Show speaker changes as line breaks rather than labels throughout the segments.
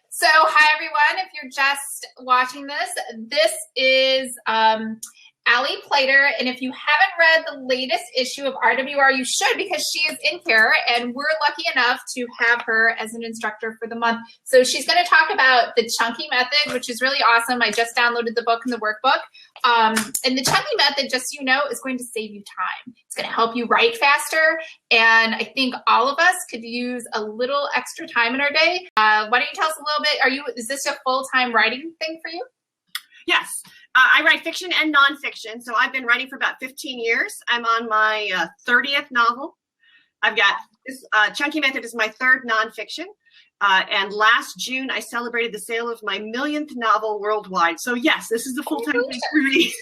So, hi everyone. If you're just watching this, this is Allie Pleiter, and if you haven't read the latest issue of RWR, you should, because she is in here, and we're lucky enough to have her as an instructor for the month. So she's going to talk about the chunky method, which is really awesome. I just downloaded the book and the workbook. And the chunky method, just so you know, is going to save you time. It's going to help you write faster, and I think all of us could use a little extra time in our day. Why don't you tell us a little bit? Is this a full-time writing thing for you?
Yes. I write fiction and nonfiction, so I've been writing for about 15 years. I'm on my 30th novel. I've got this Chunky Method is my third nonfiction, and last June I celebrated the sale of my millionth novel worldwide. So yes, this is a full-time thing for me.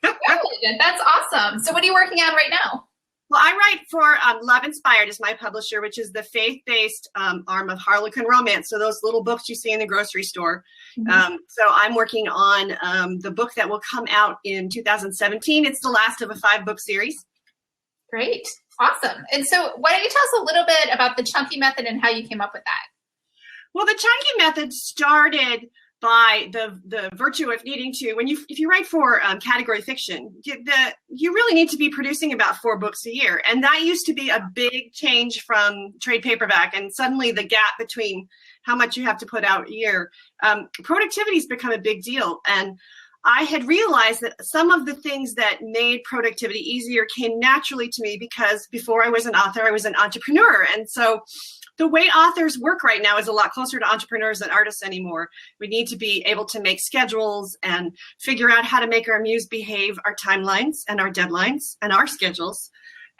That's awesome. So what are you working on right now?
Well, I write for Love Inspired is my publisher, which is the faith-based arm of Harlequin Romance. So those little books you see in the grocery store. Mm-hmm. So I'm working on the book that will come out in 2017. It's the last of a 5-book series.
Great. Awesome. And so why don't you tell us a little bit about the chunky method and how you came up with that?
Well, the chunky method started by the virtue of needing to, if you write for category fiction, you really need to be producing about 4 books a year. And that used to be a big change from trade paperback. And suddenly the gap between how much you have to put out a year, productivity has become a big deal. And I had realized that some of the things that made productivity easier came naturally to me because before I was an author, I was an entrepreneur. And so the way authors work right now is a lot closer to entrepreneurs than artists anymore. We need to be able to make schedules and figure out how to make our muse behave, our timelines and our deadlines and our schedules.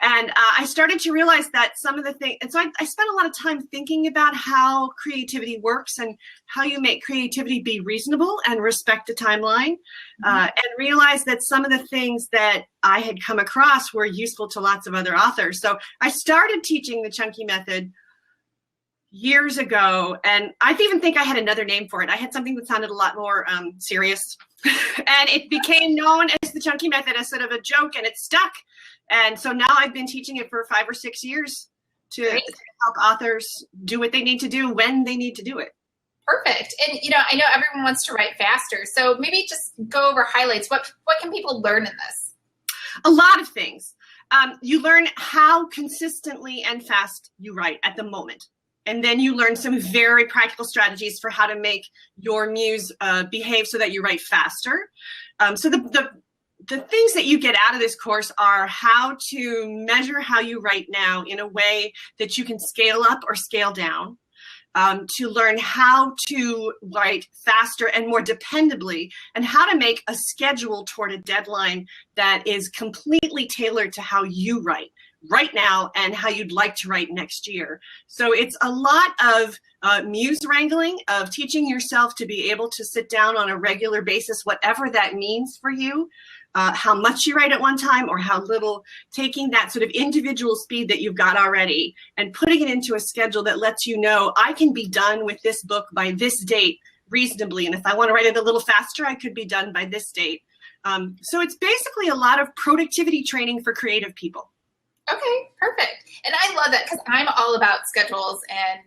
And I started to realize that some of the things, and so I spent a lot of time thinking about how creativity works and how you make creativity be reasonable and respect the timeline, and realized that some of the things that I had come across were useful to lots of other authors. So I started teaching the chunky method years ago, and I even think I had another name for it. I had something that sounded a lot more serious, and it became known as the chunky method as sort of a joke, and it stuck. And so now I've been teaching it for 5 or 6 years to help authors do what they need to do when they need to do it.
Perfect. And I know everyone wants to write faster, so maybe just go over highlights. What can people learn in this?
A lot of things. You learn how consistently and fast you write at the moment. And then you learn some very practical strategies for how to make your muse behave so that you write faster. So the things that you get out of this course are how to measure how you write now in a way that you can scale up or scale down, to learn how to write faster and more dependably, and how to make a schedule toward a deadline that is completely tailored to how you write right now and how you'd like to write next year. So it's a lot of muse wrangling, of teaching yourself to be able to sit down on a regular basis, whatever that means for you, how much you write at one time or how little, taking that sort of individual speed that you've got already and putting it into a schedule that lets you know, I can be done with this book by this date reasonably. And if I want to write it a little faster, I could be done by this date. So it's basically a lot of productivity training for creative people.
Okay, perfect. And I love that because I'm all about schedules and,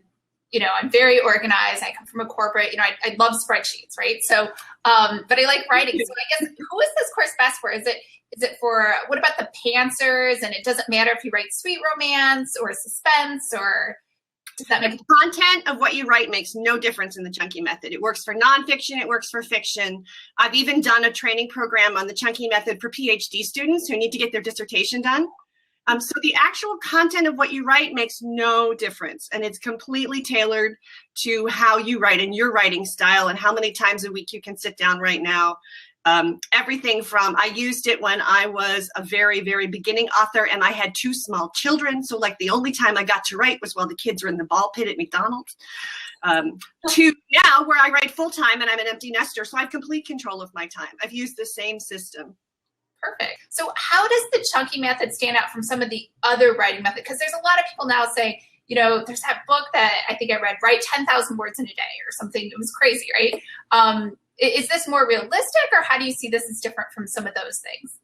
I'm very organized. I come from a corporate, I love spreadsheets, right? So, but I like writing. So I guess, who is this course best for? Is it for, what about the pantsers? And it doesn't matter if you write sweet romance or suspense, or does that make
the content of what you write makes no difference in the chunky method. It works for nonfiction, it works for fiction. I've even done a training program on the chunky method for PhD students who need to get their dissertation done. So the actual content of what you write makes no difference, and it's completely tailored to how you write and your writing style and how many times a week you can sit down right now. Everything from, I used it when I was a very, very beginning author and I had 2 small children. So like the only time I got to write was while the kids were in the ball pit at McDonald's, to now where I write full time and I'm an empty nester. So I have complete control of my time. I've used the same system.
Perfect. So how does the chunky method stand out from some of the other writing methods? Because there's a lot of people now saying, there's that book that I think I read, write 10,000 words in a day or something. It was crazy, right? Is this more realistic, or how do you see this as different from some of those things?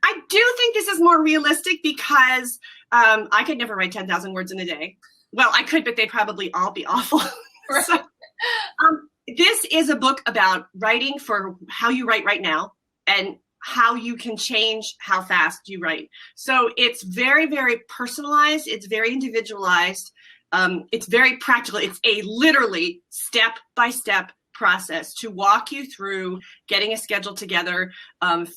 I do think this is more realistic because I could never write 10,000 words in a day. Well, I could, but they'd probably all be awful.
Right.
So, is a book about writing for how you write right now and how you can change how fast you write. So it's very, very personalized. It's very individualized. It's very practical. It's a literally step-by-step process to walk you through getting a schedule together,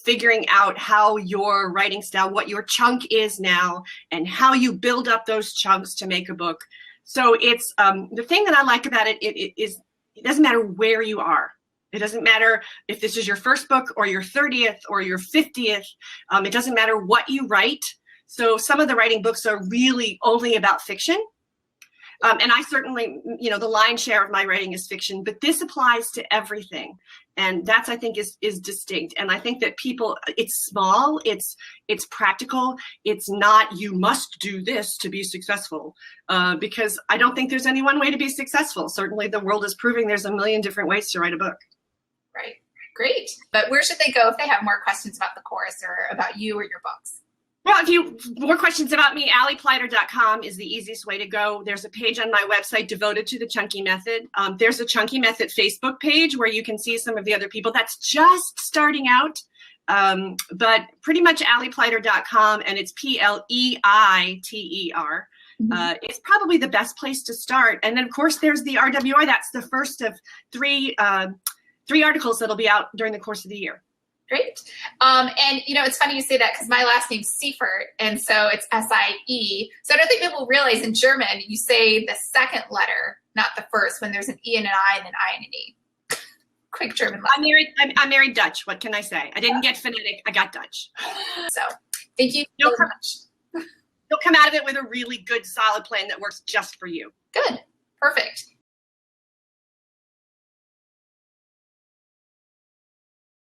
figuring out how your writing style, what your chunk is now, and how you build up those chunks to make a book. So it's the thing that I like about it, it doesn't matter where you are. It doesn't matter if this is your first book or your 30th or your 50th. It doesn't matter what you write. So some of the writing books are really only about fiction. And I certainly, the lion's share of my writing is fiction, but this applies to everything. And that's, I think, is distinct. And I think that people, it's small, it's practical. It's not, you must do this to be successful, because I don't think there's any one way to be successful. Certainly the world is proving there's a million different ways to write a book.
Right. Great. But where should they go if they have more questions about the course or about you or your books?
Well, if you more questions about me, alliepleiter.com is the easiest way to go. There's a page on my website devoted to the Chunky Method. There's a Chunky Method Facebook page where you can see some of the other people. That's just starting out, but pretty much alliepleiter.com, and it's Pleiter. It's probably the best place to start. And then, of course, there's the RWI. That's the first of three articles that'll be out during the course of the year.
Great. And, it's funny you say that because my last name's Seifert, and so it's S-I-E. So I don't think people realize in German, you say the second letter, not the first, when there's an E and an I and an I and an E. Quick German lesson.
I'm married Dutch. What can I say? I didn't get phonetic. I got Dutch.
So thank you so much.
You'll come out of it with a really good, solid plan that works just for you.
Good. Perfect.